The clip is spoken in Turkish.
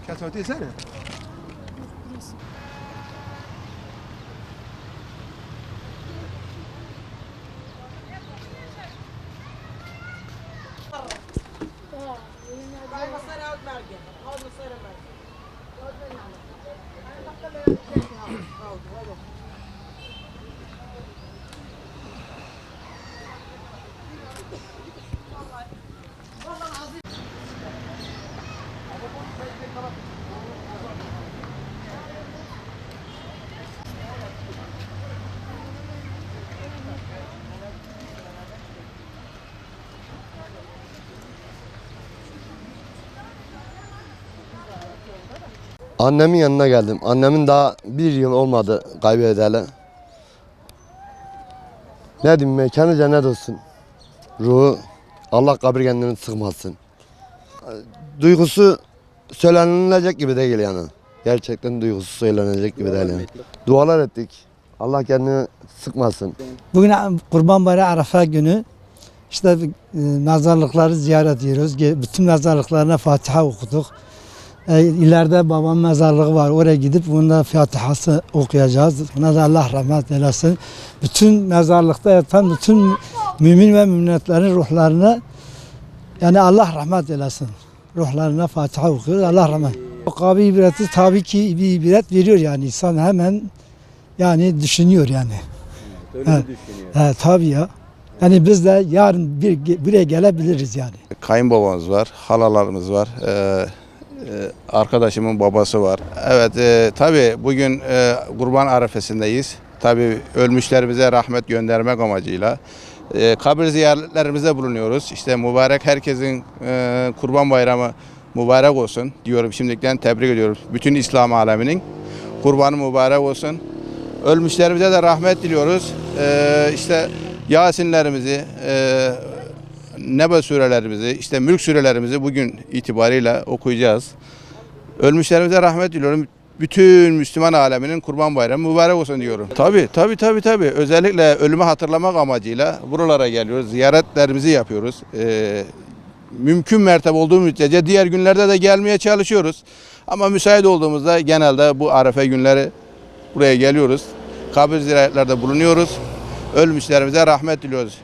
Kasati sana. Annemin yanına geldim. Annemin daha bir yıl olmadı kaybedeli. Ne diyeyim, mekanı cennet olsun. Ruhu, Allah kabirgenlerini sıkmasın. Duygusu söylenilecek gibi değil yani. Gerçekten duygusu söylenecek gibi değil yani. Dualar ettik. Allah kendini sıkmasın. Bugün Kurban Bayramı Arafa günü. İşte mezarlıkları ziyaret ediyoruz. Bütün mezarlıklarına Fatiha okuduk. İleride babam mezarlığı var. Oraya gidip bunda Fatiha'sı okuyacağız. Buna da Allah rahmet eylesin. Bütün mezarlıkta yatan bütün mümin ve müminetlerin ruhlarına, yani Allah rahmet eylesin. Ruhlarına Fatiha okuyoruz. Allah rahmet. O kabi ibreti tabii ki bir ibret veriyor yani. İnsan hemen yani düşünüyor yani. Öyle mi düşünüyor? Tabii ya. Yani biz de yarın buraya gelebiliriz yani. Kayınbabamız var, halalarımız var, arkadaşımın babası var. Evet, tabii bugün Kurban Arefesi'ndeyiz. Tabii ölmüşlerimize rahmet göndermek amacıyla kabir ziyaretlerimizde bulunuyoruz. İşte mübarek, herkesin Kurban Bayramı mübarek olsun diyorum. Şimdiden tebrik ediyorum. Bütün İslam aleminin kurbanı mübarek olsun. Ölmüşlerimize de rahmet diliyoruz. İşte Yasinlerimizi, Nebe surelerimizi, işte Mülk surelerimizi bugün itibariyle okuyacağız. Ölmüşlerimize rahmet diliyorum. Bütün Müslüman aleminin Kurban Bayramı mübarek olsun diyorum. Tabii. Özellikle ölümü hatırlamak amacıyla buralara geliyoruz. Ziyaretlerimizi yapıyoruz. Mümkün mertebe olduğu müddetçe diğer günlerde de gelmeye çalışıyoruz. Ama müsait olduğumuzda genelde bu Arefe günleri buraya geliyoruz. Kabir ziyaretlerde bulunuyoruz. Ölmüşlerimize rahmet diliyoruz.